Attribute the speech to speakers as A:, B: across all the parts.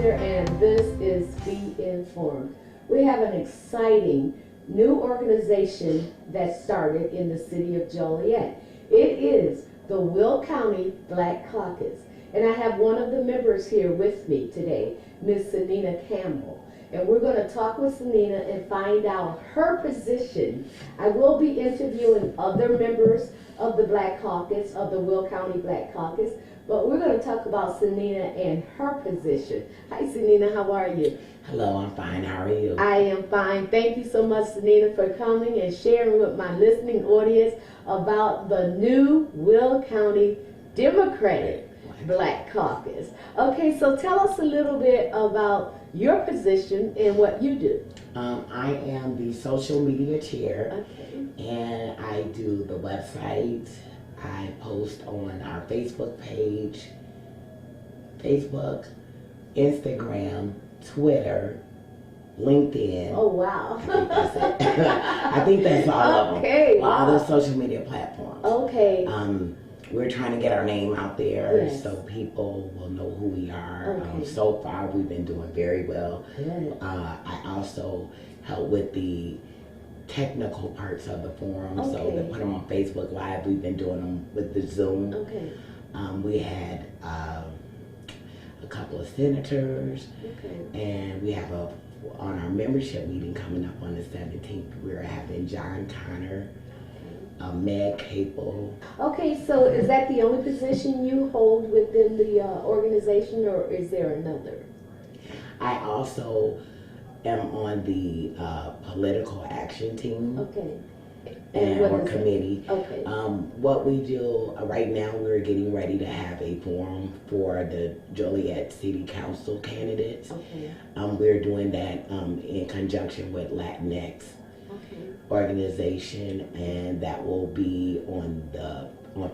A: Roger, and this is Be Informed. We have an exciting new organization that started in the city of Joliet. It is the Will County Black Caucus. And I have one of the members here with me today, Ms. Sanina Campbell. And we're going to talk with Sanina and find out her position. I will be interviewing other members of the Black Caucus, of the Will County Black Caucus, but we're going to talk about Sanina and her position. Hi, Sanina, how are you?
B: Hello, I'm fine. How are you?
A: I am fine. Thank you so much, Sanina, for coming and sharing with my listening audience about the new Will County Democratic Black Caucus. Okay, so tell us a little bit about your position and what you do.
B: I am the social media chair,
A: Okay.
B: and I do the website. I post on our Facebook page, Facebook, Instagram, Twitter, LinkedIn.
A: Oh, wow.
B: I think that's it. I think that's all of them.
A: Okay,
B: All
A: wow.
B: the social media platforms.
A: Okay.
B: We're trying to get our name out there
A: Yes.
B: so people will know who we are.
A: Okay.
B: So far, we've been doing very well.
A: Good.
B: I also help with the technical parts of the forum, so
A: Okay.
B: to put them on Facebook Live. We've been doing them with the Zoom.
A: Okay.
B: We had a couple of senators,
A: Okay.
B: and we have on our membership meeting coming up on the 17th, we're having John Connor, Meg Capel.
A: Okay, so is that the only position you hold within the organization, or is there another?
B: I also am on the political action team.
A: Okay.
B: And
A: what
B: or
A: is it?
B: committee.
A: Okay.
B: What we do right now, we're getting ready to have a forum for the Joliet City Council candidates.
A: Okay.
B: We're doing that in conjunction with Latinx
A: Okay.
B: organization, and that will be on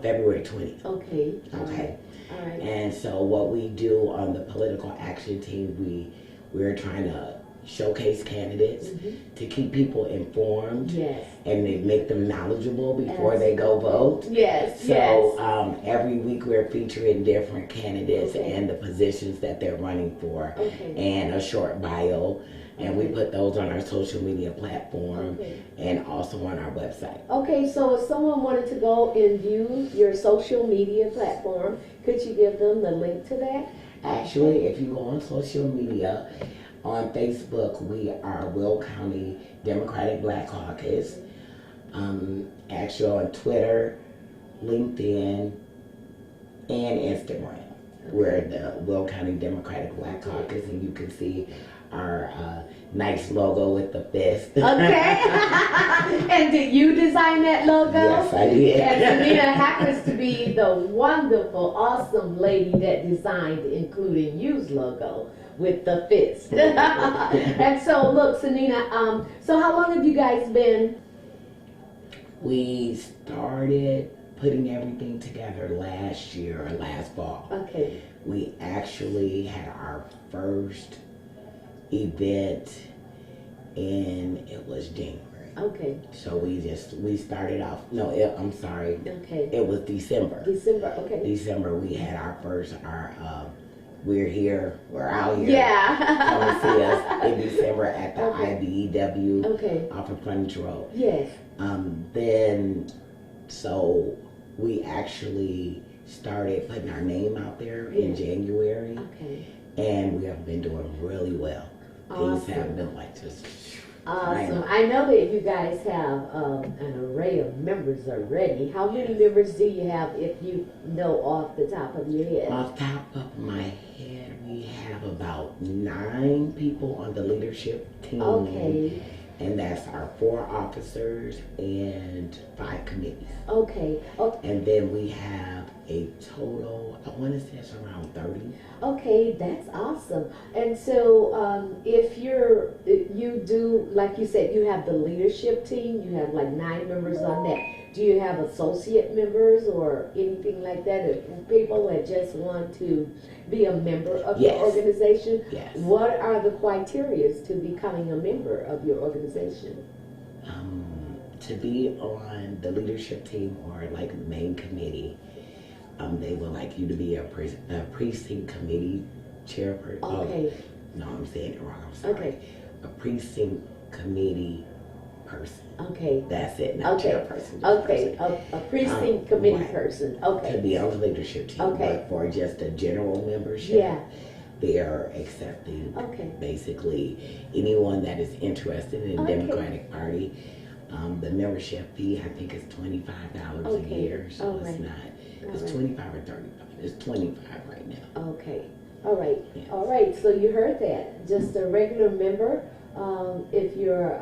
B: February 20th.
A: Okay.
B: Okay.
A: All right.
B: And so what we do on the political action team, we're trying to showcase candidates to keep people informed.
A: Yes.
B: And they make them knowledgeable before they go vote.
A: Yes.
B: So
A: yes.
B: Every week we're featuring different candidates
A: Okay.
B: and the positions that they're running for,
A: Okay.
B: and a short bio, and we put those on our social media platform
A: Okay.
B: and also on our website.
A: Okay, so if someone wanted to go and view your social media platform, could you give them the link to that?
B: Actually, if you go on social media, on Facebook, we are Will County Democratic Black Caucus. Actually, on Twitter, LinkedIn, and Instagram, we're the Will County Democratic Black Caucus, and you can see our nice logo with the fist.
A: Okay. And did you design that logo?
B: Yes, I did.
A: And Sanina happens to be the wonderful, awesome lady that designed the Including You's logo with the fist. And so, look, Sanina, so how long have you guys been?
B: We started putting everything together last year or last fall.
A: Okay.
B: We actually had our first event, and it was January.
A: Okay.
B: So we started off, I'm sorry,
A: Okay.
B: it was December.
A: December, okay.
B: December, we had our we're out here.
A: Yeah.
B: Come and see us in December at the IBEW
A: Okay.
B: off of Frontage Road.
A: Yes.
B: So we actually started putting our name out there in January,
A: Okay.
B: and we have been doing really well.
A: Awesome.
B: Things have been like just
A: Awesome. I know that you guys have an array of members already. How many members do you have, if you know off the top of your head?
B: Off the top of my head, we have about 9 people on the leadership team.
A: Okay.
B: And that's our 4 officers and 5 committees.
A: Okay. Okay.
B: And then we have a total, I want to say it's around 30.
A: Okay, that's awesome. And so, if you do, like you said, you have the leadership team, you have like 9 members on that. Do you have associate members or anything like that? If people that just want to be a member of your organization?
B: Yes.
A: What are the criteria to becoming a member of your organization?
B: To be on the leadership team or like the main committee, they would like you to be a precinct committee chairperson.
A: Okay.
B: Oh, no, I'm saying it wrong. I'm sorry.
A: Okay.
B: A precinct committee person.
A: Okay.
B: That's it. Not
A: Okay.
B: chairperson. Just
A: Okay.
B: person.
A: A precinct committee
B: right.
A: person.
B: To
A: Okay.
B: be on the leadership team.
A: Okay.
B: But for just a general membership,
A: Yeah.
B: they are accepting
A: Okay.
B: basically anyone that is interested in the
A: Okay.
B: Democratic Party. The membership fee, I think, is $25 a
A: Okay.
B: year. So
A: All
B: it's
A: right.
B: not. It's
A: All right.
B: 25 or 35. It's 25 right now.
A: Okay. All right.
B: Yes.
A: All right. So you heard that. Just a regular member. If you're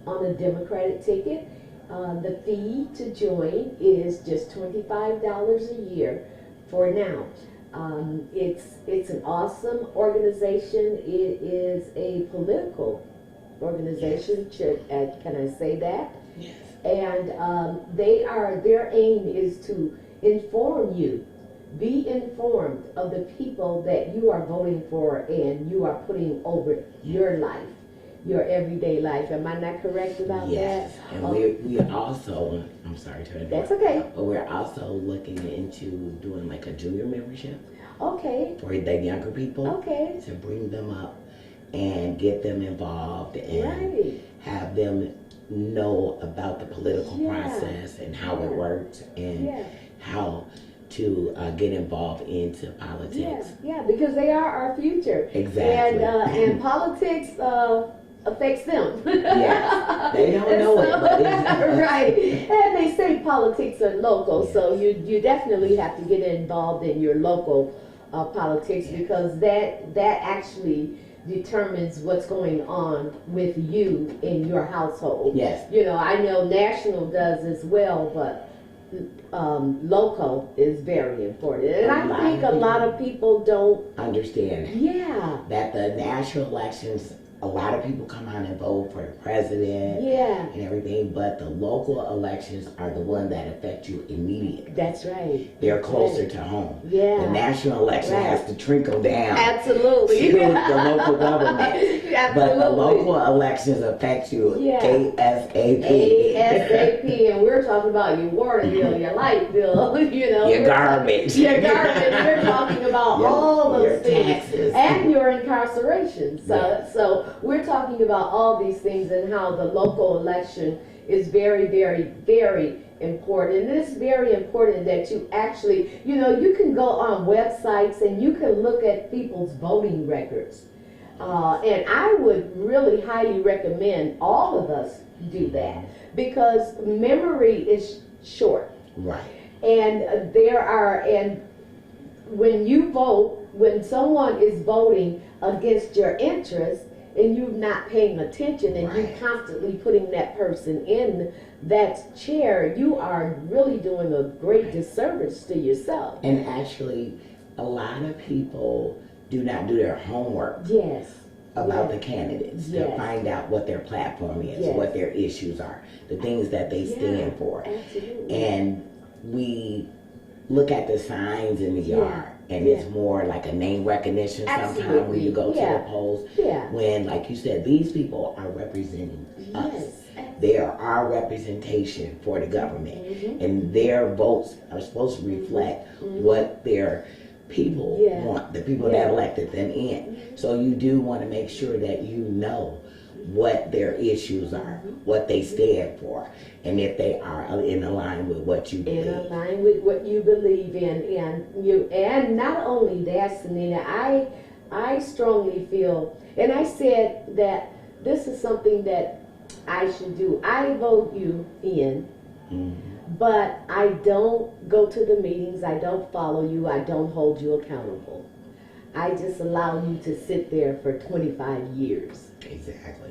A: on a Democratic ticket, the fee to join is just $25 a year for now. It's an awesome organization. It is a political organization. Can I say that?
B: Yes.
A: And their aim is to inform you. Be informed of the people that you are voting for and you are putting over your life, your everyday life. Am I not correct about
B: Yes.
A: that?
B: And we also, I'm sorry to interrupt.
A: That's okay.
B: But we're also looking into doing like a junior membership
A: Okay.
B: for the younger people
A: Okay.
B: to bring them up and get them involved and
A: Right.
B: have them know about the political
A: Yeah.
B: process and how it
A: Yeah.
B: works and
A: Yeah.
B: how to get involved into
A: Yeah.
B: politics.
A: Yeah. Because they are our future.
B: Exactly.
A: And politics affects them.
B: Yes. They don't know it, but it's
A: right. And they say politics are local,
B: Yes.
A: so you definitely have to get involved in your local politics
B: Yes.
A: because that actually determines what's going on with you in your household.
B: Yes.
A: You know, I know national does as well, but local is very important. And I think a lot of people don't.
B: Understand
A: Yeah.
B: that the national elections, a lot of people come out and vote for the president
A: Yeah.
B: and everything, but the local elections are the one that affect you immediately.
A: That's right.
B: They're closer
A: Right.
B: to home.
A: Yeah.
B: The national election
A: Right.
B: has to trickle down
A: Absolutely.
B: to the local government. But the
A: Absolutely.
B: local elections affect you
A: Yeah.
B: ASAP.
A: ASAP, and we're talking about your water bill, your light bill, you know.
B: Your garbage.
A: Your garbage. We're talking about all those
B: your
A: things.
B: taxes.
A: And your incarceration.
B: Yeah.
A: So we're talking about all these things and how the local election is very, very, very important. And it's very important that you actually, you can go on websites and you can look at people's voting records. And I would really highly recommend all of us do that because memory is short.
B: Right.
A: And and when you vote, when someone is voting against your interest and you're not paying attention and you're
B: Right.
A: constantly putting that person in that chair, you are really doing a great disservice to yourself.
B: And actually, a lot of people do not do their homework
A: Yes.
B: about
A: Yes.
B: the candidates to
A: Yes.
B: find out what their platform is,
A: Yes.
B: what their issues are, the things that they stand for.
A: Absolutely.
B: And we look at the signs in the
A: Yeah.
B: yard, and it's more like a name recognition sometimes when you go to
A: Yeah.
B: the polls.
A: Yeah.
B: When, like you said, these people are representing us.
A: Yes.
B: They are our representation for the government,
A: Mhm.
B: and their votes are supposed to reflect what their people
A: Yeah.
B: want, the people
A: Yeah.
B: that elected them in. So you do want to make sure that you know what their issues are, what they stand for, and if they are in line with what you
A: In
B: believe.
A: line with what you believe in, and not only that, Selena, I strongly feel, and I said that this is something that I should do. I vote you in, but I don't go to the meetings, I don't follow you, I don't hold you accountable. I just allow you to sit there for 25 years.
B: Exactly.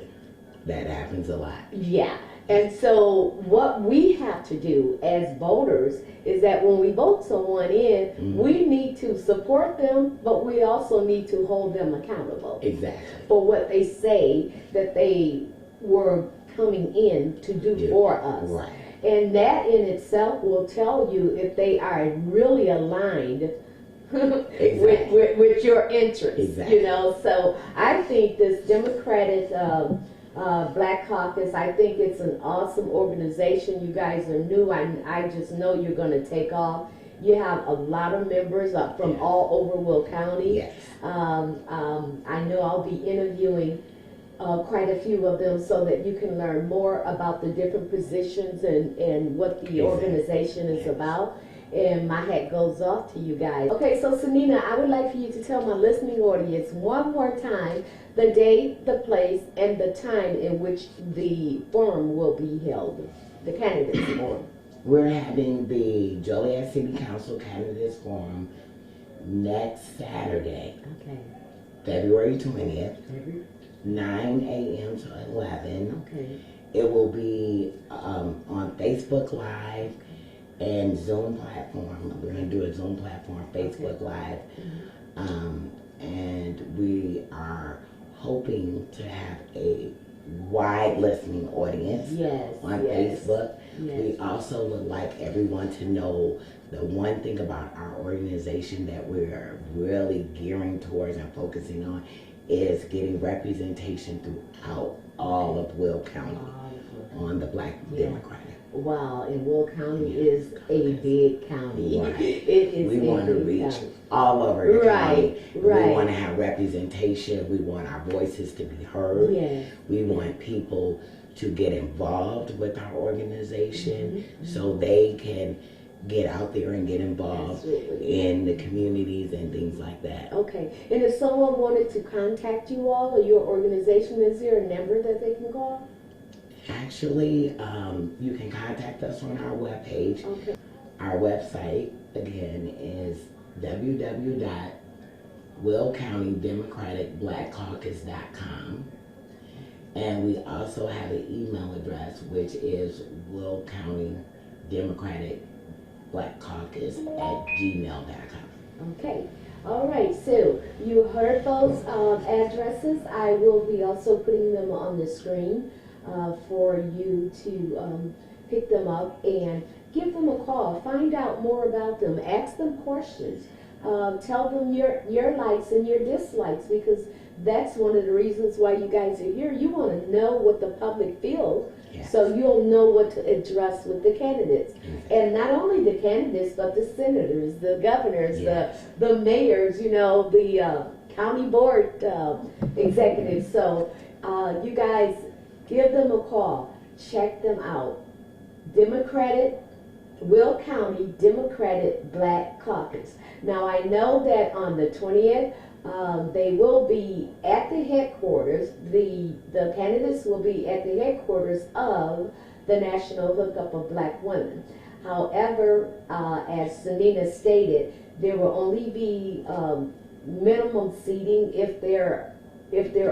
B: That happens a lot.
A: Yeah. And so what we have to do as voters is that when we vote someone in, we need to support them, but we also need to hold them accountable
B: Exactly.
A: for what they say that they were coming in to do
B: Yeah.
A: for us.
B: Right.
A: And that in itself will tell you if they are really aligned
B: Exactly.
A: with your interests.
B: Exactly.
A: So I think this Democratic Black Caucus, I think it's an awesome organization. You guys are new. I just know you're going to take off You have a lot of members from all over Will County.
B: Yes.
A: I know I'll be interviewing quite a few of them so that you can learn more about the different positions and what the organization is about. And my hat goes off to you guys. Okay, so Sanina, I would like for you to tell my listening audience one more time the date, the place, and the time in which the forum will be held, the candidates forum.
B: We're having the Joliet City Council Candidates Forum next Saturday,
A: Okay.
B: February 20th, 9 a.m. to 11.
A: Okay.
B: It will be on Facebook Live and Zoom platform. We're going to do a Zoom platform, Facebook Live. And we are hoping to have a wide listening audience on Facebook.
A: Yes.
B: We also would like everyone to know the one thing about our organization that we're really gearing towards and focusing on is getting representation throughout all of Will County on the Black Democratic.
A: Wow, and Will County is a big county.
B: Right.
A: It is.
B: We want to reach
A: county.
B: all over the county.
A: Right.
B: We want to have representation. We want our voices to be heard.
A: Yes.
B: We want people to get involved with our organization so they can get out there and get involved in the communities and things like that.
A: Okay, and if someone wanted to contact you all or your organization, is there a number that they can call?
B: Actually, you can contact us on our webpage.
A: Okay.
B: Our website, again, is www.willcountydemocraticblackcaucus.com. And we also have an email address, which is willcountydemocraticblackcaucus@gmail.com.
A: Okay. All right. So you heard those addresses. I will be also putting them on the screen for you to pick them up and give them a call. Find out more about them. Ask them questions. Tell them your likes and your dislikes, because that's one of the reasons why you guys are here. You want to know what the public feels, so you'll know what to address with the candidates. And not only the candidates, but the senators, the governors, the mayors, you know, the county board executives. So you guys give them a call. Check them out. Will County Democratic Black Caucus. Now I know that on the 20th, they will be at the headquarters. The candidates will be at the headquarters of the National Hookup of Black Women. However, as Sanina stated, there will only be minimum seating if they're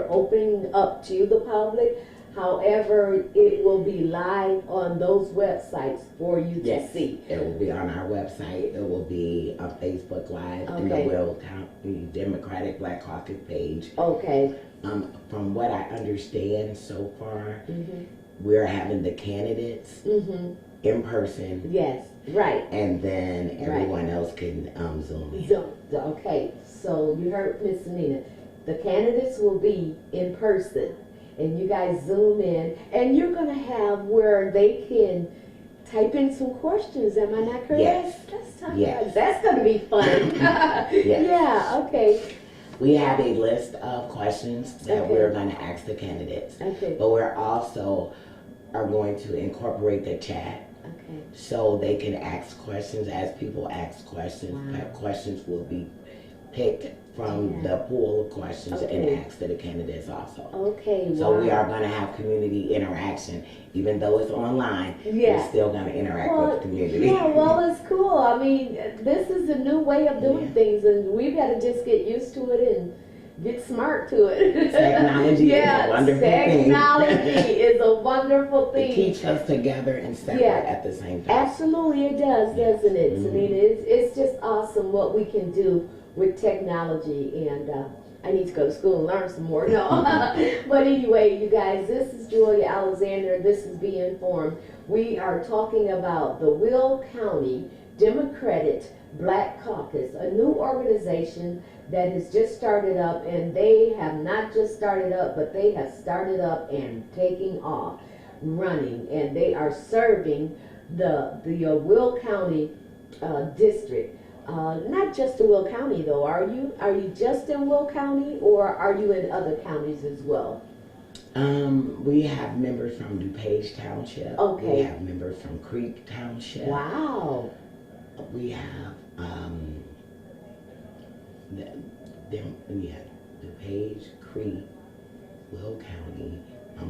A: opening up to the public. However, it will be live on those websites for you to see.
B: It will be on our website. It will be on Facebook Live and the Will County Democratic Black Caucus page.
A: Okay.
B: From what I understand so far, we're having the candidates in person.
A: Yes, right.
B: And then everyone else can Zoom in.
A: Okay, so you heard Miss Sanina. The candidates will be in person. And you guys Zoom in, and you're going to have where they can type in some questions. Am I not correct?
B: Yes.
A: That's going to be fun. Yeah, okay.
B: We have a list of questions that we're going to ask the candidates.
A: Okay.
B: But we're also are going to incorporate the chat.
A: Okay.
B: So they can ask questions. As people ask questions, questions will be picked from the pool of questions and asked to the candidates also.
A: Okay,
B: So we are going to have community interaction. Even though it's online, we're still going to interact with the community.
A: Yeah, well, it's cool. I mean, this is a new way of doing things, and we've got to just get used to it and get smart to it.
B: Technology is a wonderful thing.
A: Technology is a wonderful thing.
B: It keeps us together and separate at the same time.
A: Absolutely, it does, doesn't it, Sanina? It's just awesome what we can do with technology, and I need to go to school and learn some more. No, but anyway, you guys, this is Julia Alexander. This is Be Informed. We are talking about the Will County Democratic Black Caucus, a new organization that has just started up, and they have not just started up, but they have started up and taking off, running, and they are serving the Will County district. Not just in Will County though. Are you just in Will County, or are you in other counties as well?
B: We have members from DuPage Township.
A: Okay.
B: We have members from Creek Township.
A: Wow.
B: We have DuPage, Creek, Will County.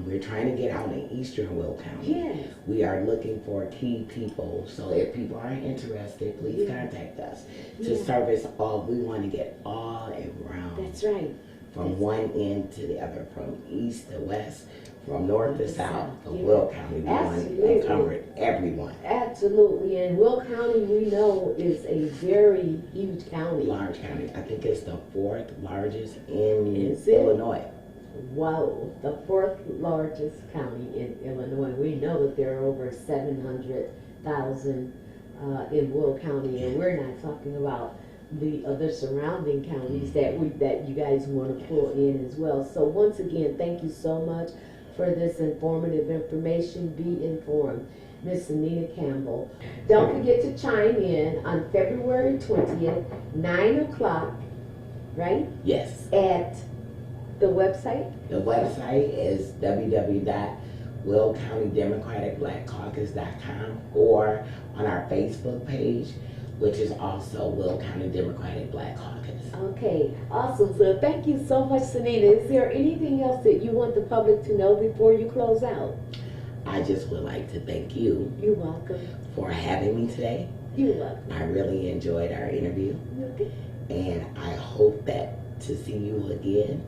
B: We're trying to get out in Eastern Will County.
A: Yes.
B: We are looking for key people. So if people are interested, please contact us to service all. We want to get all around.
A: That's right.
B: From one end to the other, from east to west, from north to south of Will County. We want to cover everyone.
A: Absolutely. And Will County, we know, is a very huge county.
B: Large county. I think it's the 4th largest in Illinois.
A: Wow, the 4th largest county in Illinois. We know that there are over 700,000 in Will County, and we're not talking about the other surrounding counties that you guys want to pull in as well. So once again, thank you so much for this informative information. Be informed. Miss Anita Campbell. Don't forget to chime in on February 20th, 9 o'clock, right?
B: Yes.
A: At the website?
B: The website is www.willcountydemocraticblackcaucus.com, or on our Facebook page, which is also Will County Democratic Black Caucus.
A: Okay, awesome. So thank you so much, Sunita. Is there anything else that you want the public to know before you close out?
B: I just would like to thank you.
A: You're welcome.
B: For having me today.
A: You're welcome.
B: I really enjoyed our interview.
A: Okay.
B: And I hope that to see you again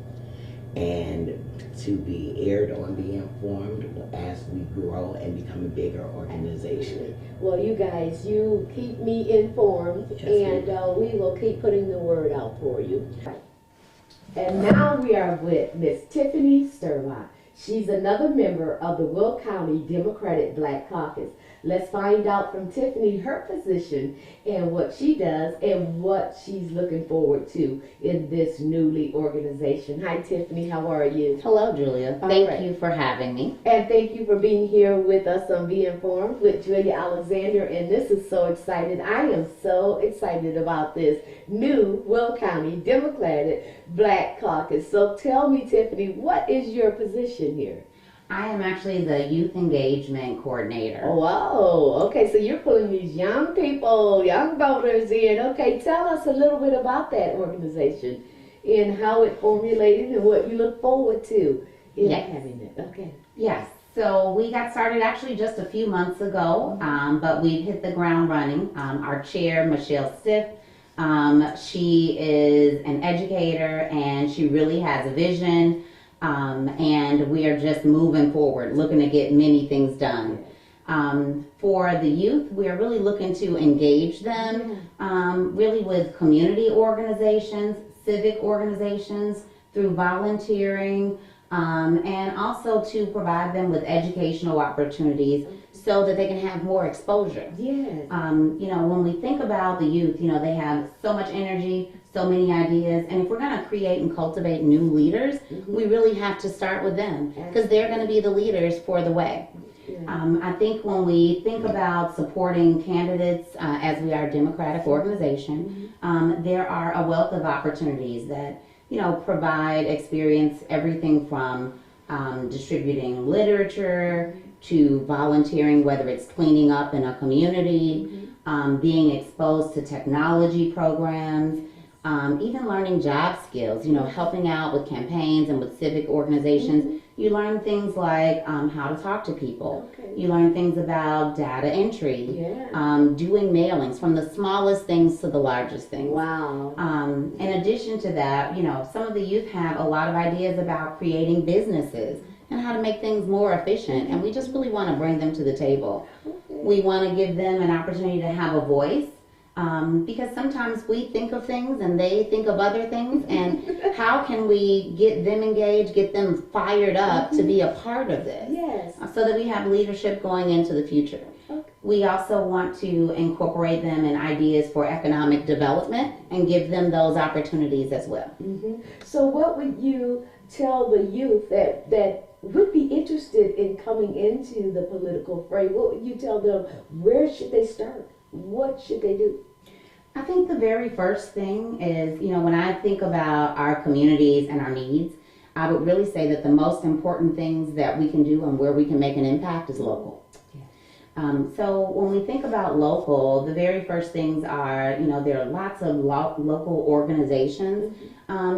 B: and to be aired on Be Informed as we grow and become a bigger organization.
A: Well, you guys, you keep me informed, and we will keep putting the word out for you. And now we are with Miss Tiffany Sturlock. She's another member of the Will County Democratic Black Caucus. Let's find out from Tiffany her position and what she does and what she's looking forward to in this newly organization. Hi, Tiffany. How are you?
C: Hello, Julia. Thank you for having me.
A: And thank you for being here with us on Be Informed with Julia Alexander. And this is so exciting. I am so excited about this new Will County Democratic Black Caucus. So tell me, Tiffany, what is your position here?
C: I am actually the Youth Engagement Coordinator.
A: Oh, wow. Okay, so you're pulling these young people, young voters in. Okay, tell us a little bit about that organization and how it formulated and what you look forward to in having it. Okay.
C: Yes. So we got started actually just a few months ago, but we've hit the ground running. Our chair, Michelle Stiff, she is an educator and she really has a vision. And we are just moving forward, looking to get many things done. For the youth, we are really looking to engage them, really with community organizations, civic organizations, through volunteering, and also to provide them with educational opportunities so that they can have more exposure.
A: Yes.
C: You know, when we think about the youth, you know, they have so much energy, so many ideas, and if we're going to create and cultivate new leaders, we really have to start with them because they're going to be the leaders for the way. I think when we think about supporting candidates as we are a democratic organization, there are a wealth of opportunities that, you know, provide experience, everything from distributing literature to volunteering, whether it's cleaning up in a community, being exposed to technology programs, even learning job skills, you know, helping out with campaigns and with civic organizations. You learn things like how to talk to people. You learn things about data entry, doing mailings, from the smallest things to the largest things.
A: Wow.
C: In addition to that, you know, some of the youth have a lot of ideas about creating businesses and how to make things more efficient, and we just really want to bring them to the table. We want to give them an opportunity to have a voice. Because sometimes we think of things and they think of other things, and how can we get them engaged, get them fired up to be a part of this?
A: Yes.
C: So that we have leadership going into the future. We also want to incorporate them in ideas for economic development and give them those opportunities as well.
A: So what would you tell the youth that would be interested in coming into the political fray? What would you tell them? Where should they start? what should they do?
C: I think the very first thing is, when I think about our communities and our needs, I would really say that the most important things that we can do and where we can make an impact is local. So when we think about local, the very first things are, there are lots of local organizations,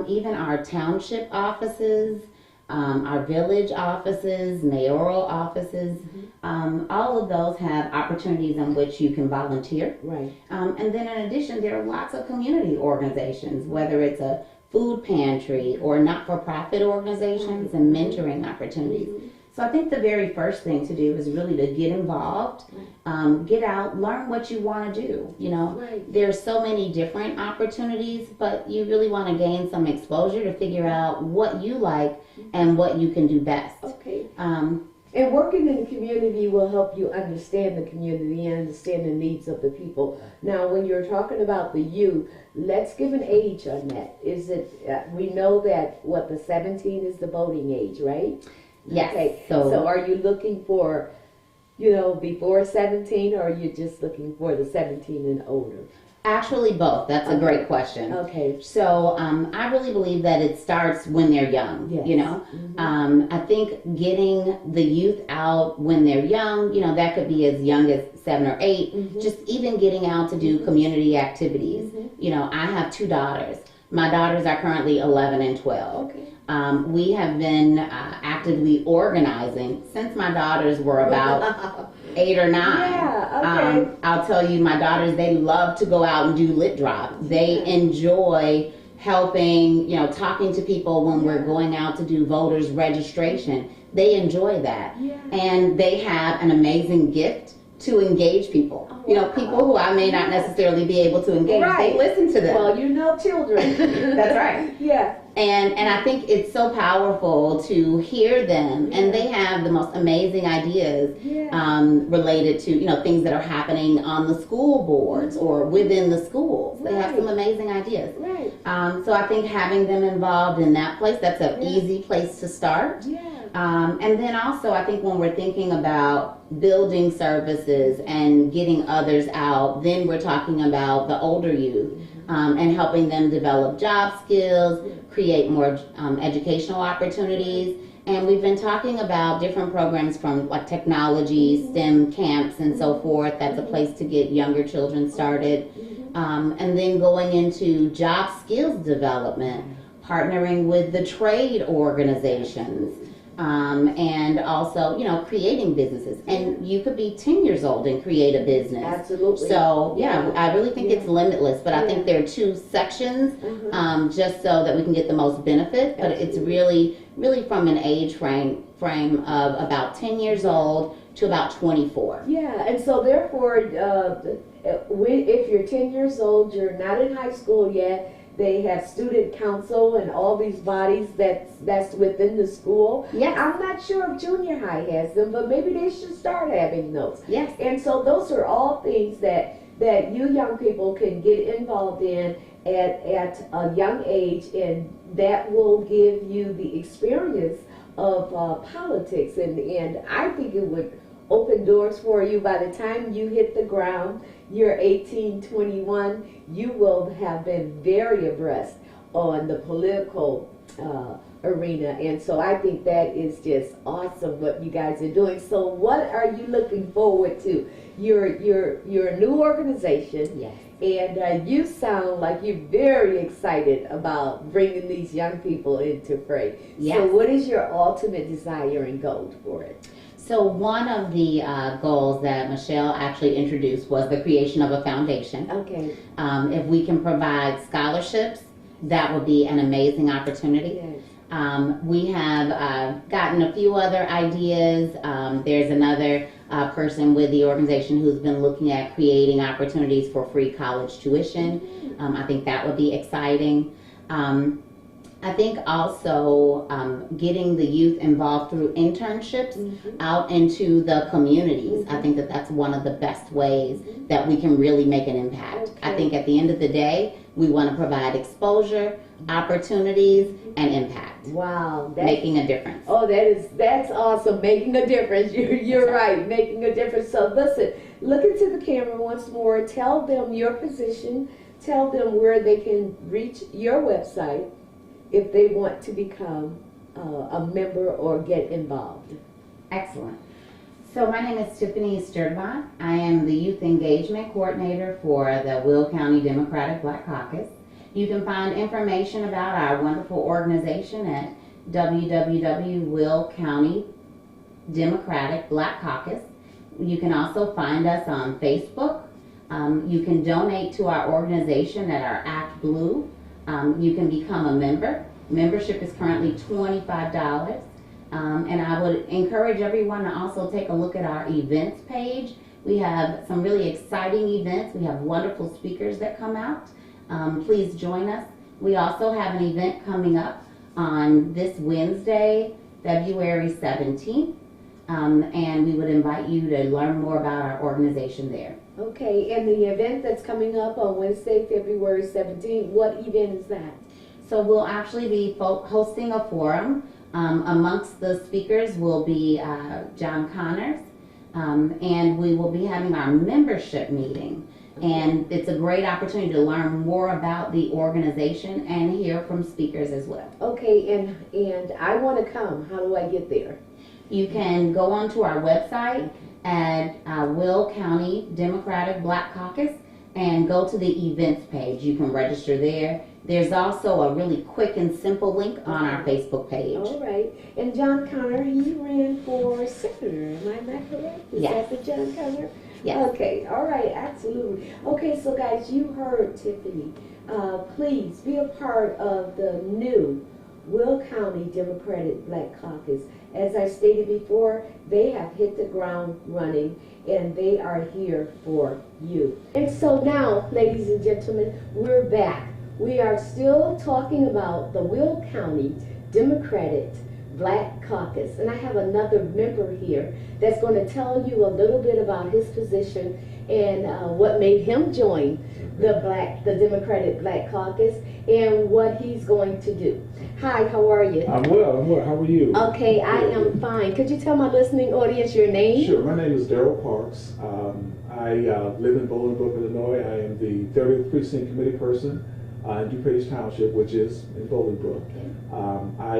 C: even our township offices, our village offices, mayoral offices, all of those have opportunities in which you can volunteer.
A: Right.
C: And then in addition, there are lots of community organizations, whether it's a food pantry or not-for-profit organizations and mentoring opportunities. So I think the very first thing to do is really to get involved, get out, learn what you want to do.
A: Right.
C: There's so many different opportunities, but you really want to gain some exposure to figure out what you like and what you can do best.
A: Okay. And working in the community will help you understand the community and understand the needs of the people. Now, when you're talking about the youth, let's give an age on that. Is it, we know that, the 17 is the voting age, right?
C: Yes.
A: Okay. So are you looking for, before 17, or are you just looking for the 17 and older?
C: Actually, both. That's a great question.
A: Okay.
C: So I really believe that it starts when they're young.
A: Yes.
C: I think getting the youth out when they're young, that could be as young as 7 or 8. Just even getting out to do community activities. I have 2 daughters. My daughters are currently 11 and 12.
A: Okay.
C: We have been actively organizing since my daughters were about 8 or 9.
A: Yeah, okay.
C: I'll tell you, my daughters, they love to go out and do lit drop. They enjoy helping, talking to people when we're going out to do voters registration. They enjoy that.
A: Yeah.
C: And they have an amazing gift to engage people. People who I may not necessarily be able to engage.
A: Right.
C: They listen to them.
A: Well, children.
C: That's right.
A: Yeah.
C: And I think it's so powerful to hear them, and they have the most amazing ideas related to things that are happening on the school boards or within the schools. They have some amazing ideas.
A: Right.
C: So I think having them involved in that place, that's an easy place to start.
A: Yeah.
C: And then also I think when we're thinking about building services and getting others out, then we're talking about the older youth and helping them develop job skills, create more educational opportunities. And we've been talking about different programs from like technology, STEM camps and so forth. That's a place to get younger children started. And then going into job skills development, partnering with the trade organizations. And also, creating businesses. And you could be 10 years old and create a business.
A: Absolutely.
C: So, I really think it's limitless. But I think there are 2 sections just so that we can get the most benefit. But it's really from an age frame of about 10 years old to about 24.
A: Yeah, and so therefore, if you're 10 years old, you're not in high school yet. They have student council and all these bodies that's within the school.
C: Yes.
A: I'm not sure if junior high has them, but maybe they should start having those.
C: Yes.
A: And so those are all things that you young people can get involved in at a young age, and that will give you the experience of politics. And I think it would open doors for you. By the time you hit the ground, you're 18, 21, you will have been very abreast on the political arena. And so I think that is just awesome what you guys are doing. So what are you looking forward to? You're a new organization.
C: Yes.
A: And you sound like you're very excited about bringing these young people into fray.
C: Yes.
A: So what is your ultimate desire and goal for it?
C: So one of the goals that Michelle actually introduced was the creation of a foundation.
A: Okay.
C: If we can provide scholarships, that would be an amazing opportunity.
A: Yes.
C: We have gotten a few other ideas. There's another person with the organization who's been looking at creating opportunities for free college tuition. I think that would be exciting. I think also getting the youth involved through internships out into the communities. I think that that's one of the best ways that we can really make an impact. I think at the end of the day, we want to provide exposure, opportunities, and impact.
A: Wow,
C: making a difference.
A: Oh, that's awesome. Making a difference. You're right. Making a difference. So listen, look into the camera once more. Tell them your position. Tell them where they can reach your website if they want to become a member or get involved.
C: Excellent. So my name is Tiffany Sturdivant. I am the Youth Engagement Coordinator for the Will County Democratic Black Caucus. You can find information about our wonderful organization at www.Will County Democratic Black Caucus. You can also find us on Facebook. You can donate to our organization at our Act Blue. You can become a member. Membership is currently $25. And I would encourage everyone to also take a look at our events page. We have some really exciting events. We have wonderful speakers that come out. Please join us. We also have an event coming up on this Wednesday, February 17th. And we would invite you to learn more about our organization there.
A: Okay, and the event that's coming up on Wednesday, February 17th, what event is that?
C: So we'll actually be hosting a forum. Amongst the speakers will be John Connors, and we will be having our membership meeting. And it's a great opportunity to learn more about the organization and hear from speakers as well.
A: Okay, and I want to come. How do I get there?
C: You can go onto our website at Will County Democratic Black Caucus and go to the events page. You can register there. There's also a really quick and simple link on our Facebook page.
A: All right. And John Connor, he ran for senator. Am I not correct? Is
C: Yes.
A: that the John Connor?
C: Yes.
A: Okay. All right. Absolutely. Okay. So guys, you heard Tiffany. Please be a part of the new Will County Democratic Black Caucus. As I stated before, they have hit the ground running and they are here for you. And so now, ladies and gentlemen, we're back. We are still talking about the Will County Democratic Black Caucus. And I have another member here that's going to tell you a little bit about his position and what made him join the Democratic Black Caucus and what he's going to do. Hi, how are you?
D: I'm well. How are you?
A: Okay, I am fine. Could you tell my listening audience your name?
D: Sure. My name is Daryl Parks. I live in Bolingbrook, Illinois. I am the 30th Precinct Committee person in DuPage Township, which is in Bolingbrook.
A: Okay.
D: I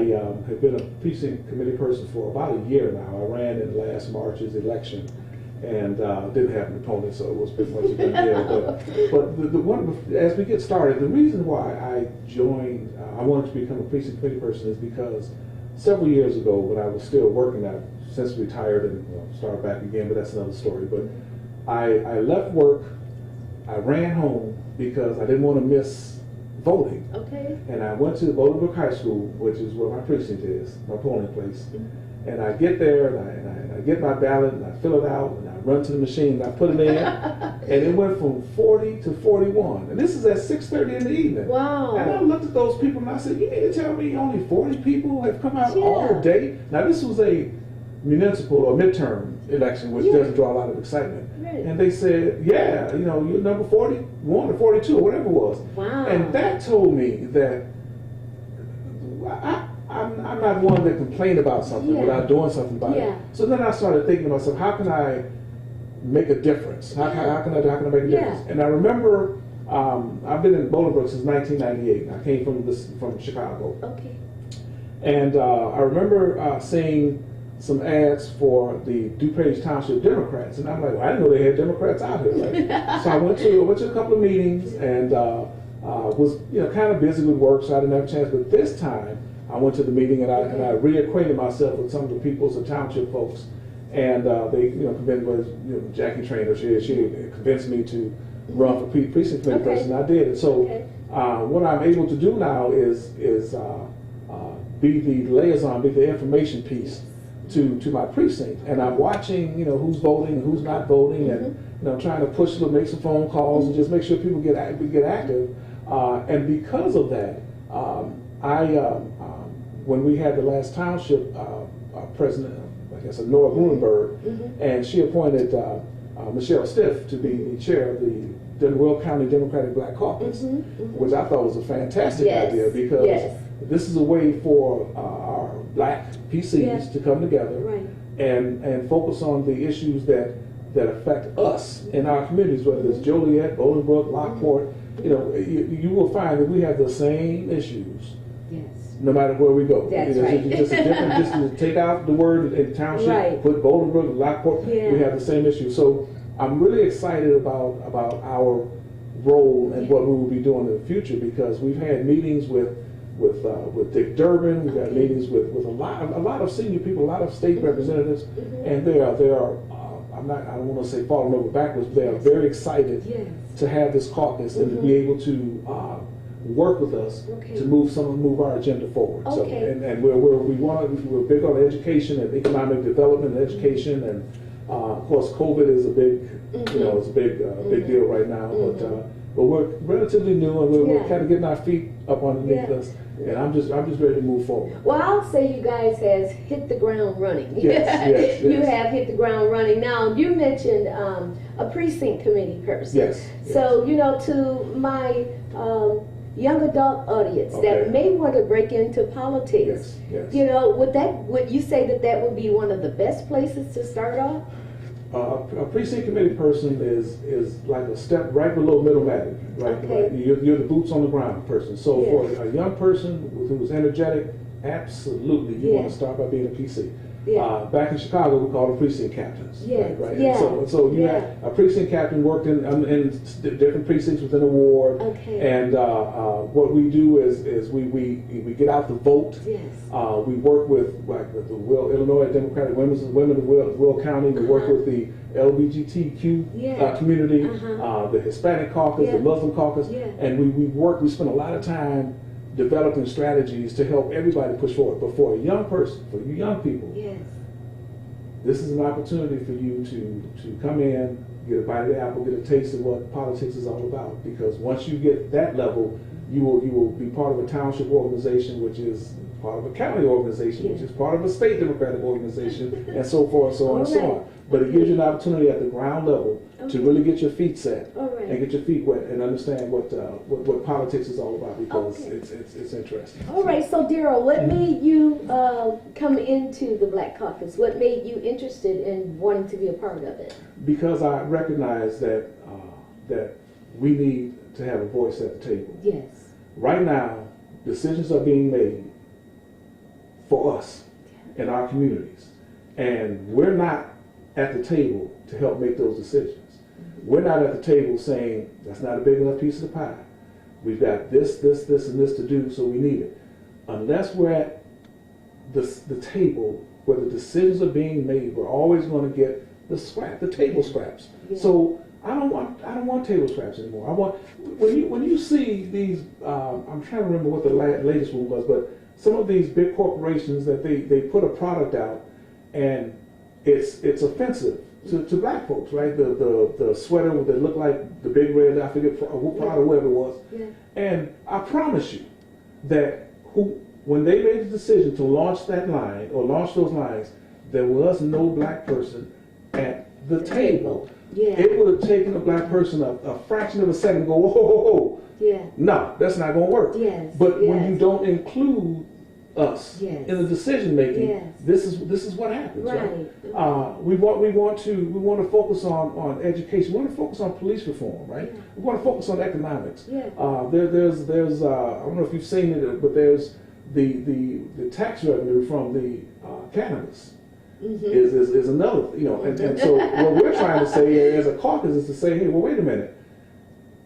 D: have been a Precinct Committee person for about a year now. I ran in last March's election and didn't have an opponent, so it was pretty much a good deal. But the one, as we get started, the reason why I joined, I wanted to become a Precinct Committee person is because several years ago when I was still working, I've since retired and started back again, but that's another story. But I left work, I ran home because I didn't want to miss voting.
A: Okay.
D: And I went to Bolingbrook High School, which is where my precinct is, my polling place. And I get there and I get my ballot and I fill it out and I run to the machine and I put it in. And it went from 40 to 41. And this is at 6:30 in the evening.
A: Wow.
D: And I looked at those people and I said, you mean to tell me only 40 people have come out all day? Now this was a municipal or midterm election, which doesn't draw a lot of excitement.
A: Right.
D: And they said, yeah, you know, you're number 41 or 42 or whatever it was.
A: Wow.
D: And that told me that I'm not one that complain about something without doing something about it. So then I started thinking to myself, how can I make a difference? How can I make a difference? And I remember I've been in Bolingbrook since 1998. I came from Chicago.
A: Okay.
D: And I remember seeing some ads for the DuPage Township Democrats, and I'm like, well, I didn't know they had Democrats out here. Right? So I went to a couple of meetings and was kind of busy with work, so I didn't have a chance. But this time I went to the meeting and I reacquainted myself with some of the people, some township folks, and they convinced me, Jackie Trainer, she convinced me to run for precinct committee person. I did. And so what I'm able to do now is be the liaison, be the information piece to my precinct, and I'm watching who's voting and who's not voting, and trying to push make some phone calls and just make sure people get active. And because of that, When we had the last township president, I guess, Nora Grunberg, and she appointed Michelle Stiff to be the chair of the Will County Democratic Black Caucus, which I thought was a fantastic idea, because this is a way for our black PCs to come together and focus on the issues that affect us in our communities, whether it's Joliet, Bolingbrook, Lockport. You will find that we have the same issues. No matter where we go.
A: That's right.
D: Just a different, just to take out the word in township, put Bolingbrook and Lockport, we have the same issue. So I'm really excited about our role and what we will be doing in the future, because we've had meetings with Dick Durbin, we've had meetings with a lot of senior people, a lot of state representatives, and they are I don't want to say falling over backwards, but they are very excited to have this caucus and to be able to work with us to move our agenda forward. So, and we're big on education and economic development and education, and of course COVID is a big it's a big deal right now, but we're relatively new, and we're kind of getting our feet up underneath us, and I'm just ready to move forward.
A: Well, I'll say you guys has hit the ground running.
D: Yes.
A: You have hit the ground running. Now, you mentioned a precinct committee person.
D: Yes.
A: So, to my young adult audience that may want to break into politics, would you say that would be one of the best places to start off?
D: A precinct committee person is like a step right below middle manager, right? You're the boots on the ground person. So for a young person who's energetic, absolutely, you want to start by being a PC. Back in Chicago, we called them precinct captains. Right? So you had a precinct captain worked in different precincts within a ward. And what we do is we get out the vote. We work with the Illinois Democratic Women of Will County. We work with the LGBTQ community, the Hispanic Caucus, the Muslim Caucus, and we spend a lot of time developing strategies to help everybody push forward. But for a young person, for you young people, this is an opportunity for you to come in, get a bite of the apple, get a taste of what politics is all about. Because once you get that level, you will be part of a township organization, which is part of a county organization, which is part of a state democratic organization, and so forth, so on and so on. But it gives you an opportunity at the ground level to really get your feet set and get your feet wet and understand what politics is all about, because it's interesting.
A: All right, so Daryl, what made you come into the Black Caucus? What made you interested in wanting to be a part of it?
D: Because I recognize that we need to have a voice at the table.
A: Yes.
D: Right now, decisions are being made for us in our communities, and we're not at the table to help make those decisions. We're not at the table saying that's not a big enough piece of the pie. We've got this, and this to do, so we need it. Unless we're at the table where the decisions are being made, we're always going to get the table scraps. So I don't want table scraps anymore. I want when you see these. I'm trying to remember what the latest one was, but some of these big corporations that they put a product out, and it's offensive to black folks, right? The sweater that looked like the big red, I forget what product, whatever it was. And I promise you that when they made the decision to launch that line or launch those lines, there was no black person at the table. It would have taken a black person a fraction of a second to go, whoa, whoa, whoa. No, that's not going to work. But when you don't include us in the decision making, this is what happens. Right? We want to focus on education. We want to focus on police reform. Right? We want to focus on economics. There's I don't know if you've seen it, but there's the tax revenue from the cannabis. Is another, and so what we're trying to say as a caucus is to say, hey, well, wait a minute,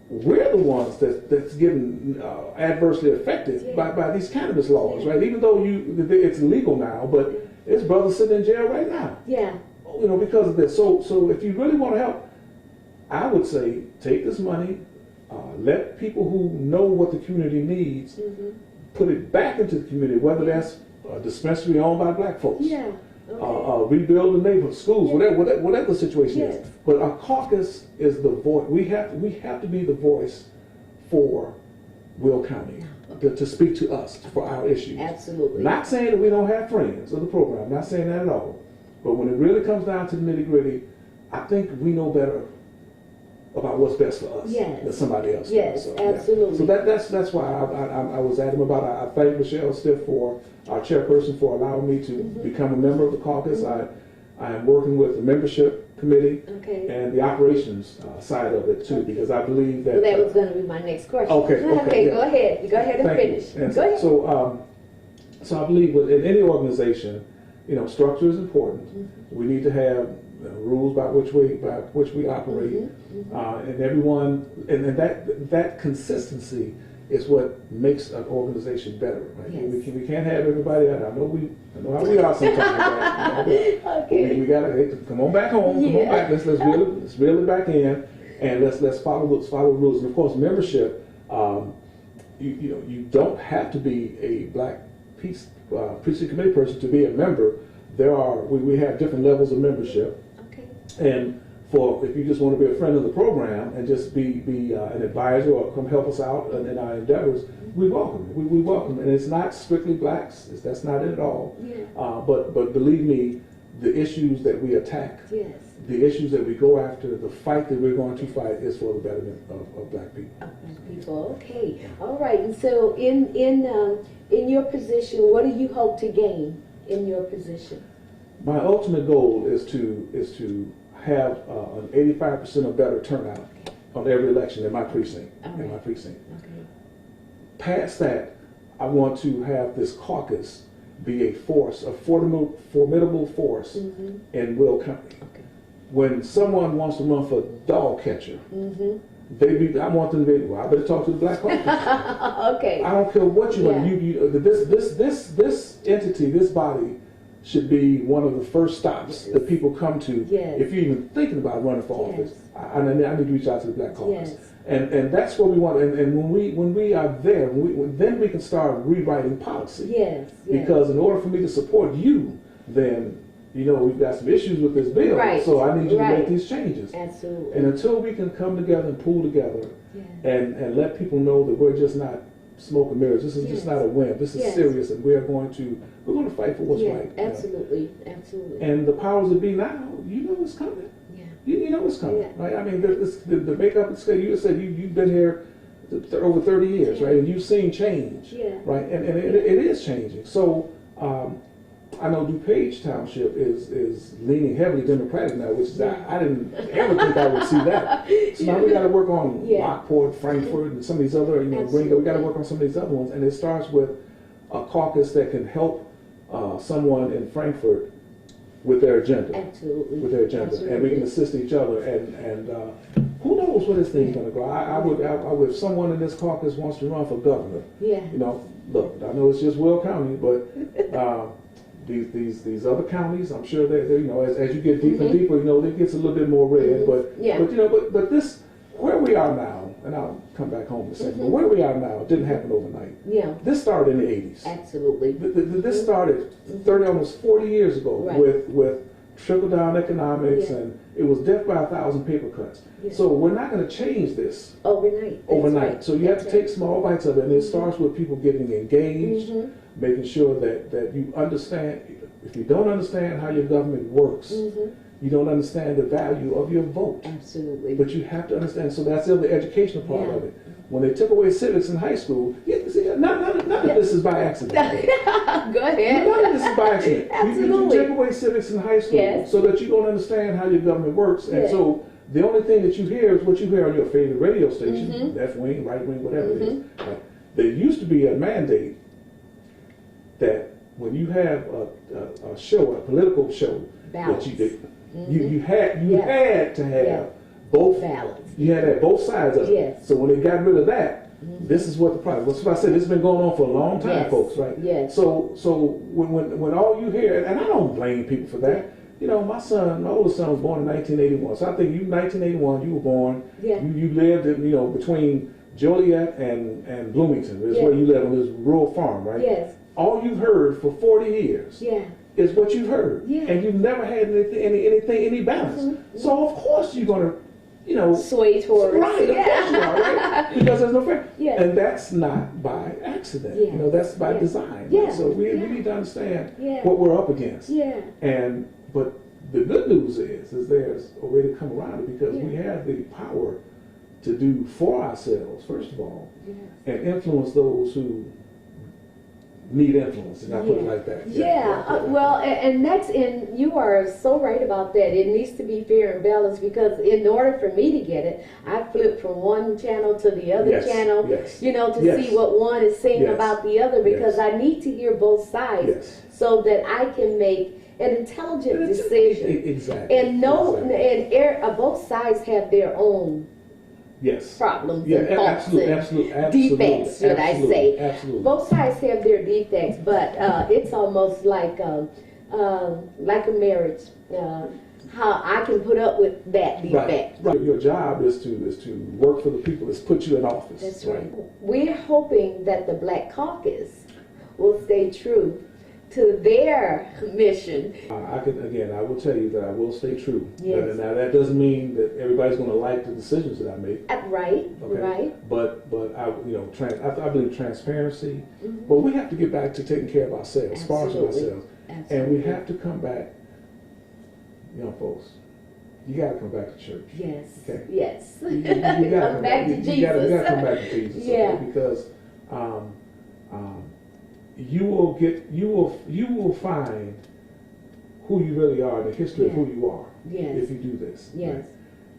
D: we're the ones that's getting adversely affected by these cannabis laws, right? Even though it's legal now, but it's brothers sitting in jail right now. Because of this. So if you really want to help, I would say take this money, let people who know what the community needs, put it back into the community, whether that's a dispensary owned by black folks. Rebuild the neighborhood, schools, whatever the situation is. But our caucus is the voice. We have to be the voice for Will County. to speak to us for our issues.
A: Absolutely.
D: Not saying that we don't have friends of the program, not saying that at all. But when it really comes down to the nitty gritty, I think we know better about what's best for us than somebody else.
A: Yes,
D: so,
A: absolutely.
D: So that's why I was adamant about it. I thank Michelle Stiff, for our chairperson, for allowing me to become a member of the caucus. I am working with the membership committee and the operations side of it too, because I believe that.
A: Well, that was going to be my next question.
D: Okay.
A: Go ahead. Go ahead and finish.
D: And
A: go ahead.
D: So I believe in any organization, structure is important. We need to have rules by which we operate, and everyone, and that consistency is what makes an organization better. Right?
A: Yes.
D: We can't have everybody. I know how we are sometimes. Right? We gotta come on back home. Come on back. Let's reel it back in, and let's follow the rules. And of course, membership. You don't have to be a Black Precinct Committee person to be a member. We have different levels of membership. And if you just want to be a friend of the program and just be an advisor or come help us out in our endeavors, we welcome it. We welcome it. And it's not strictly blacks. That's not it at all. But believe me, the issues that we attack, the issues that we go after, the fight that we're going to fight is for the betterment of Black people.
A: Okay. All right. And so in your position, what do you hope to gain in your position?
D: My ultimate goal is to have an 85% or better turnout on every election in my precinct. Past that, I want to have this caucus be a formidable force in Will County. When someone wants to run for dog catcher, I want them to be. Well, I better talk to the Black Caucus. I don't care what you want. This entity, this body, should be one of the first stops that people come to if you're even thinking about running for office. I need to reach out to the Black Caucus, and that's what we want. And when we are there, then we can start rewriting policy. Because in order for me to support you, then we've got some issues with this bill. So I need you to make these changes.
A: Absolutely.
D: And until we can come together and pull together, and let people know that we're just not smoke and mirrors. This is just not a whim. This is serious, and we're going to fight for what's right.
A: Absolutely.
D: And the powers that be now, it's coming. You know it's coming, right? I mean, the makeup and scale. You said you've been here over 30 years, right? And you've seen change, right? And it is changing. So I know DuPage Township is leaning heavily Democratic now, which is I didn't ever think I would see that. So now we got to work on Lockport, Frankfurt, and some of these other, Ringo. We got to work on some of these other ones, and it starts with a caucus that can help someone in Frankfurt with their agenda. With their agenda, and we can assist each other. And who knows where this thing's going to go? I would. If someone in this caucus wants to run for governor, look, I know it's just Will County, but. These other counties, I'm sure they as you get deeper and deeper, it gets a little bit more red. But this, where we are now, and I'll come back home in a second. But where we are now, it didn't happen overnight. This started in the 80s.
A: Absolutely.
D: This started 30, almost 40 years ago with trickle down economics, and it was death by 1,000 paper cuts. So we're not going to change this overnight. So you have to take small bites of it, and it starts with people getting engaged. Making sure that you understand. If you don't understand how your government works, you don't understand the value of your vote.
A: Absolutely.
D: But you have to understand. So that's the educational part of it. When they took away civics in high school, none of this is by accident.
A: Go ahead.
D: None of this is by accident.
A: Absolutely.
D: You take away civics in high school so that you don't understand how your government works. And so the only thing that you hear is what you hear on your favorite radio station, left wing, right wing, whatever it is. There used to be a mandate that when you have a show, a political show, that you did, you had to have both.
A: Balance.
D: You had to have both sides of it. So when they got rid of that, this is what the problem. That's what I said. This has been going on for a long time, folks. Right? So when all you hear, and I don't blame people for that. My oldest son was born in 1981. So I think 1981, you were born. You lived in between Joliet and Bloomington. Is where you live on this rural farm, right? All you've heard for 40 years is what you've heard. And you've never had any balance. So of course you're going to
A: sway towards.
D: Right, of course you are, right? Because there's no fair.
A: Yeah.
D: And that's not by accident.
A: Yeah.
D: That's by
A: Yeah.
D: design.
A: Yeah.
D: So we
A: Yeah.
D: need to understand
A: Yeah.
D: what we're up against.
A: Yeah.
D: But the good news is there's a way to come around it because
A: Yeah.
D: we have the power to do for ourselves, first of all,
A: Yes.
D: and influence those who need influence, and I put it like that.
A: Well, and you are so right about that. It needs to be fair and balanced because in order for me to get it, I flip from one channel to the other
D: Yes,
A: channel,
D: yes,
A: to
D: yes.
A: see what one is saying
D: Yes,
A: about the other because
D: yes.
A: I need to hear both sides
D: Yes.
A: so that I can make an intelligent decision.
D: Exactly.
A: And
D: Exactly.
A: both sides have their own
D: Yes.
A: problems
D: Yeah,
A: and faults
D: absolutely,
A: and defects, should I say.
D: Absolutely.
A: Both sides have their defects, but it's almost like a marriage. How I can put up with that defect.
D: Right. Your job is to work for the people that's put you in office.
A: That's right. We're hoping that the Black Caucus will stay true to their mission.
D: I will tell you that I will stay true.
A: Yes.
D: Now that doesn't mean that everybody's going to like the decisions that I make.
A: Right.
D: Okay?
A: Right.
D: But I believe transparency. But we have to get back to taking care of ourselves, sponsoring ourselves, and we have to come back. Young folks, you got to come back to church.
A: Yes.
D: Okay.
A: Yes.
D: You gotta
A: come back to Jesus.
D: You got to come back to Jesus.
A: Yeah.
D: Okay? Because you will find who you really are, the history of who you are, if you do this.
A: Yes.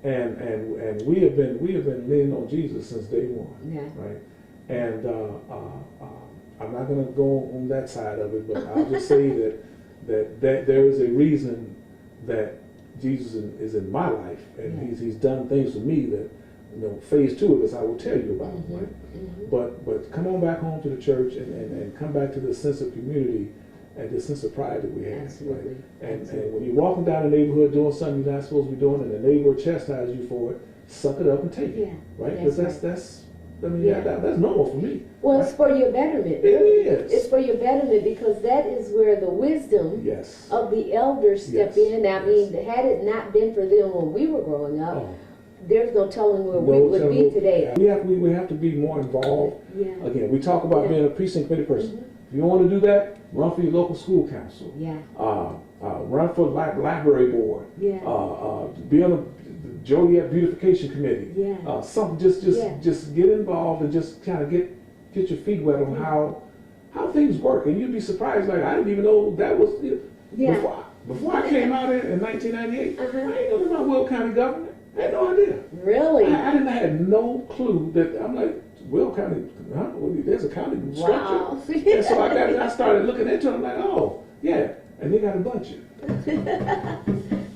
D: Right? And we have been leaning on Jesus since day one.
A: Yeah.
D: Right. And I'm not going to go on that side of it, but I'll just say that there is a reason that Jesus is in my life, and he's done things for me that. Phase 2 of this I will tell you about, right? But come on back home to the church and come back to this sense of community and this sense of pride that we have.
A: Absolutely.
D: Right? And when you're walking down the neighborhood doing something you're not supposed to be doing, and the neighbor chastises you for it, suck it up and take it. Right? Because that's normal for me.
A: Well, it's for your betterment.
D: It is.
A: It's for your betterment because that is where the wisdom of the elders step in. I mean, had it not been for them when we were growing up, there's no telling where we would be today.
D: We have to be more involved.
A: Yeah.
D: Again, we talk about being a precinct committee person. If you want to do that, run for your local school council.
A: Yeah.
D: Run for library board.
A: Yeah.
D: Be on the Joliet beautification committee.
A: Yeah.
D: Something just get involved and just kind of get your feet wet on how things work, and you'd be surprised. Like I didn't even know that was before I came out in 1998. I didn't know about Will County government. I had no idea.
A: Really?
D: I had no clue that. I'm like, Will County, huh? Well, there's a county structure. And so I started looking into it. I'm like, oh, yeah. And they got a budget.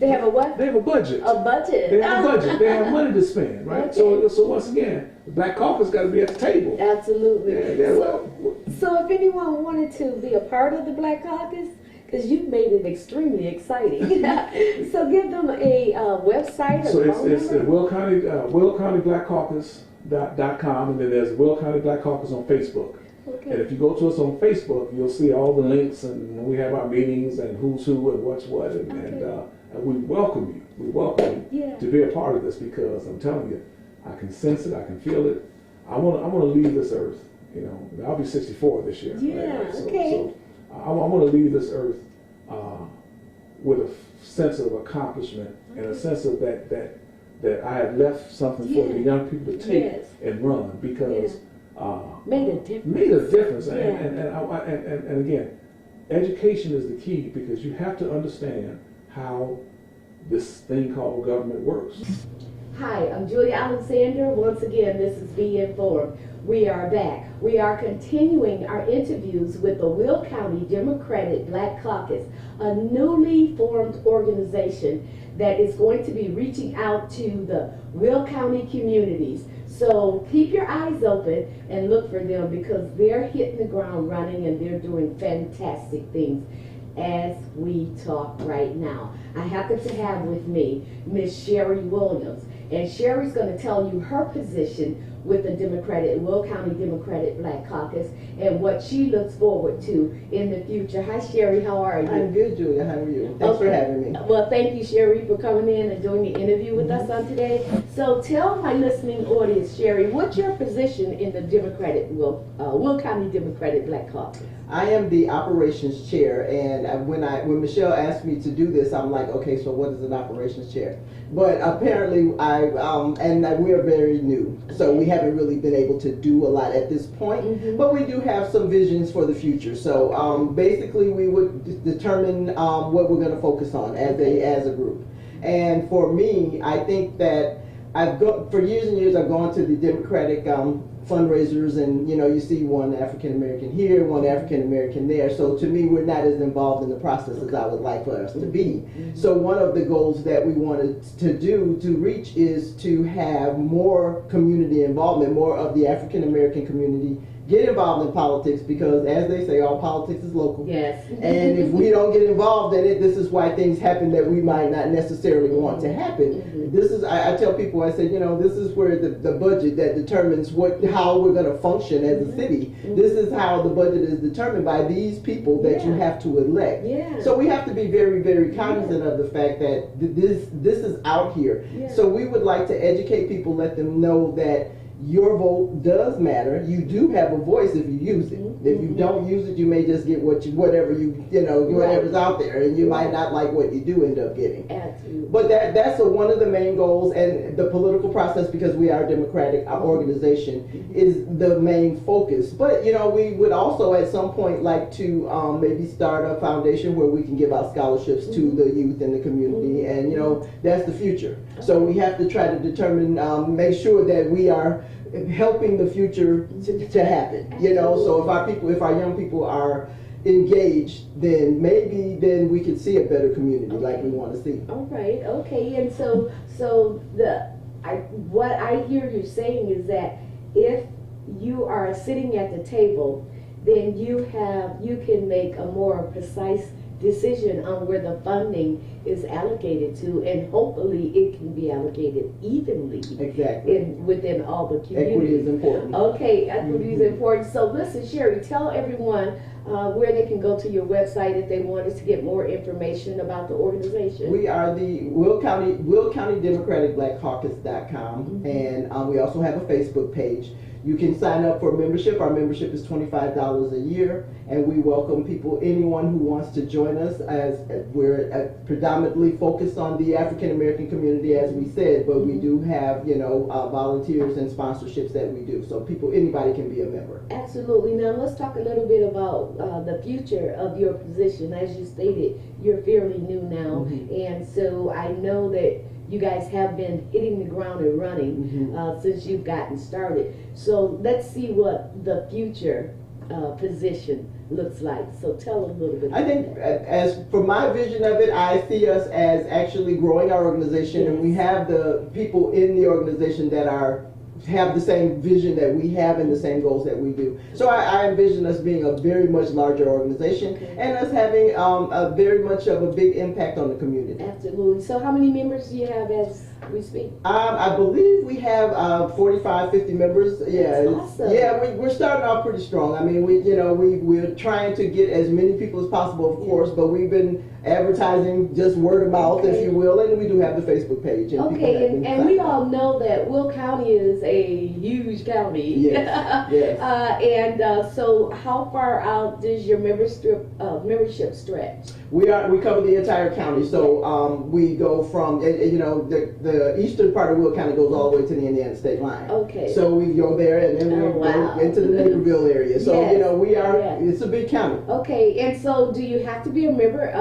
A: They have a what?
D: They have a budget.
A: A budget.
D: They have a budget. They have money to spend, right?
A: Okay.
D: So once again, the Black Caucus got to be at the table.
A: Absolutely.
D: Yeah,
A: so if anyone wanted to be a part of the Black Caucus, because you've made it extremely exciting. So give them a website or phone
D: it's
A: number.
D: Will County Black Caucus.com, and then there's Will County Black Caucus on Facebook.
A: Okay.
D: And if you go to us on Facebook, you'll see all the links, and when we have our meetings and who's who and what's what, and we welcome you. We welcome you to be a part of this because I'm telling you, I can sense it, I can feel it. I want to leave this earth. I'll be 64 this year.
A: Yeah.
D: Right?
A: Okay.
D: I want to leave this earth with a sense of accomplishment and a sense of that I have left something for the young people to take and run because
A: made a difference.
D: Made a difference. And again, education is the key because you have to understand how this thing called government works.
A: Hi, I'm Julia Alexander. Once again, this is Be Informed. We are back. We are continuing our interviews with the Will County Democratic Black Caucus, a newly formed organization that is going to be reaching out to the Will County communities. So keep your eyes open and look for them because they're hitting the ground running and they're doing fantastic things as we talk right now. I happen to have with me Miss Sherry Williams, and Sherry's going to tell you her position with the Will County Democratic Black Caucus and what she looks forward to in the future. Hi, Sherry. How are you?
E: I'm good, Julia. How are you? Thanks for having me.
A: Well, thank you, Sherry, for coming in and doing the interview with us on today. So tell my listening audience, Sherry, what's your position in the Will County Democratic Black Caucus?
E: I am the operations chair, and when Michelle asked me to do this, I'm like, okay, so what is an operations chair? But apparently, we are very new, so we haven't really been able to do a lot at this point. But we do have some visions for the future. So basically, we would determine what we're going to focus on as a group. And for me, I think that for years and years, I've gone to the Democratic fundraisers, and you see one African American here, one African American there. So to me, we're not as involved in the process as I would like for us to be. So one of the goals that we wanted to reach is to have more community involvement, more of the African American community get involved in politics, because as they say, all politics is local.
A: Yes.
E: And if we don't get involved in it, this is why things happen that we might not necessarily want to happen. This is, I tell people, I say, this is where the budget that determines how we're going to function as a city. This is how the budget is determined by these people that you have to elect. So we have to be very, very cognizant of the fact that this is out here. So we would like to educate people, let them know that your vote does matter. You do have a voice if you use it. If you don't use it, you may just get whatever's out there, and you might not like what you do end up getting.
A: Absolutely.
E: But that's one of the main goals, and the political process, because we are a democratic organization, is the main focus. But we would also at some point like to maybe start a foundation where we can give out scholarships to the youth in the community, and that's the future. So we have to try to determine, make sure that we are helping the future to happen. So if our young people are engaged, then we could see a better community like we want to see.
A: All right. Okay. And so what I hear you saying is that if you are sitting at the table, then you can make a more precise decision on where the funding is allocated to, and hopefully it can be allocated evenly.
E: Exactly.
A: Within all the communities.
E: Equity is important.
A: Okay, equity is important. So listen, Sherry, tell everyone where they can go to your website if they wanted to get more information about the organization.
E: We are the Will County Democratic Black Caucus.com, and we also have a Facebook page. You can sign up for membership. Our membership is $25 a year, and we welcome anyone who wants to join us, as we're predominantly focused on the African American community, as we said, but we do have, volunteers and sponsorships that we do. So anybody can be a member.
A: Absolutely. Now let's talk a little bit about the future of your position. As you stated, you're fairly new now, and so I know that you guys have been hitting the ground and running since you've gotten started. So let's see what the future position looks like. So tell a little bit.
E: I think, as for my vision of it, I see us as actually growing our organization, and we have the people in the organization that have the same vision that we have and the same goals that we do. So I envision us being a very much larger organization, and us having a very much of a big impact on the community.
A: Absolutely. So how many members do you have as we speak?
E: I believe we have 45, 50 members. Yeah,
A: awesome.
E: We're starting off pretty strong. I mean, we're trying to get as many people as possible, of course, but we've been advertising just word of mouth, if you will, and we do have the Facebook page.
A: And we all know that Will County is a huge county.
E: Yes.
A: So how far out does your membership stretch?
E: We cover the entire county, so we go from the eastern part of Will County goes all the way to the Indiana state line.
A: Okay.
E: So we go there, and then we go into the Naperville area. So it's a big county.
A: Okay, and so do you have to be a member?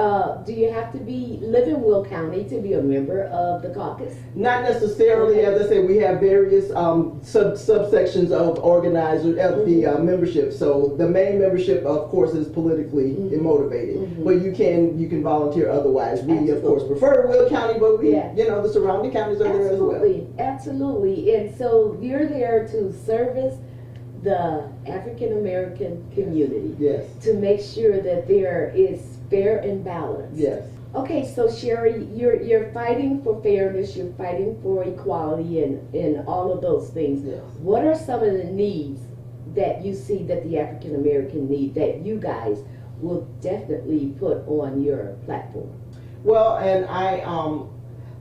A: Do you have to live in Will County to be a member of the caucus?
E: Not necessarily. As I said, we have various subsections of organizers of the membership. So the main membership, of course, is politically motivated, but you can volunteer otherwise. We of course prefer Will County, but the surrounding counties are there as well.
A: Absolutely. And so you're there to service the African American community.
E: Yes.
A: To make sure that there is fair and balanced.
E: Yes.
A: Okay, so Sherry, you're fighting for fairness, you're fighting for equality and all of those things.
E: Yes.
A: What are some of the needs that you see that the African American need that you guys will definitely put on your platform?
E: Well, and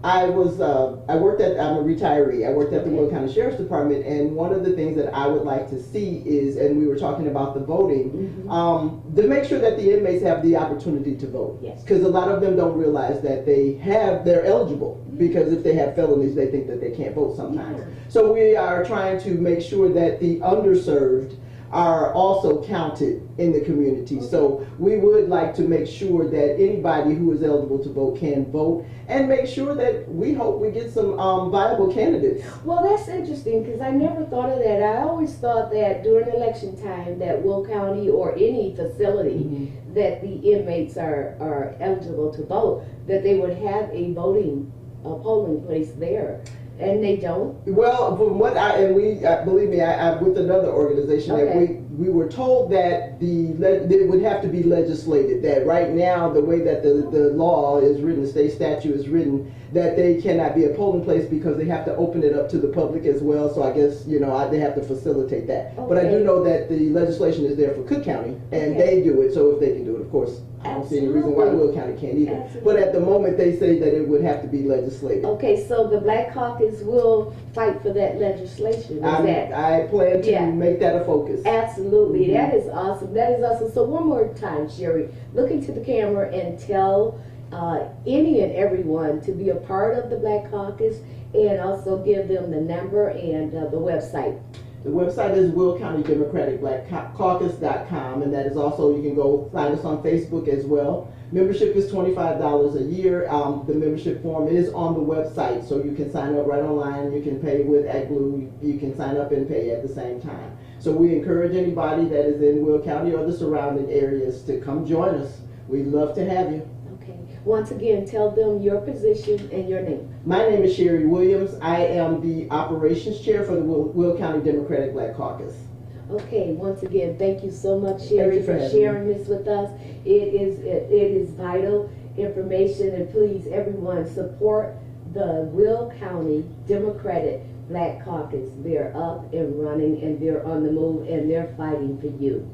E: I worked at, I'm a retiree. I worked at the Will County Sheriff's Department, and one of the things that I would like to see is, and we were talking about the voting, to make sure that the inmates have the opportunity to vote.
A: Yes.
E: Because a lot of them don't realize that they're eligible, because if they have felonies, they think that they can't vote sometimes.
A: Yeah.
E: So we are trying to make sure that the underserved are also counted in the community. So we would like to make sure that anybody who is eligible to vote can vote, and make sure that we hope we get some viable candidates.
A: Well, that's interesting because I never thought of that. I always thought that during election time that Will County or any facility that the inmates are eligible to vote, that they would have a polling place there. And they don't?
E: Well, from what believe me, I'm with another organization that we were told that it would have to be legislated, that right now the way that the law is written, the state statute is written, that they cannot be a polling place because they have to open it up to the public as well. So I guess, they have to facilitate that.
A: Okay.
E: But I do know that the legislation is there for Cook County, and they do it. So if they can do it, of course, I don't see any reason why Will County can't either.
A: Absolutely.
E: But at the moment, they say that it would have to be legislated.
A: Okay, so the Black Caucus will fight for that legislation.
E: I plan to make that a focus.
A: Absolutely. That is awesome. That is awesome. So one more time, Sherry, look into the camera and tell any and everyone to be a part of the Black Caucus, and also give them the number and the website.
E: The website is Will County Democratic Black Caucus.com, and that is also, you can go find us on Facebook as well. Membership is $25 a year. The membership form is on the website, so you can sign up right online. You can pay with AdBlue. You can sign up and pay at the same time. So we encourage anybody that is in Will County or the surrounding areas to come join us. We'd love to have you.
A: Okay. Once again, tell them your position and your name.
E: My name is Sherry Williams. I am the operations chair for the Will County Democratic Black Caucus.
A: Okay, once again, thank you so much, Sherry, for sharing this with us. It is vital information, and please, everyone, support the Will County Democratic Black Caucus. They're up and running, and they're on the move, and they're fighting for you.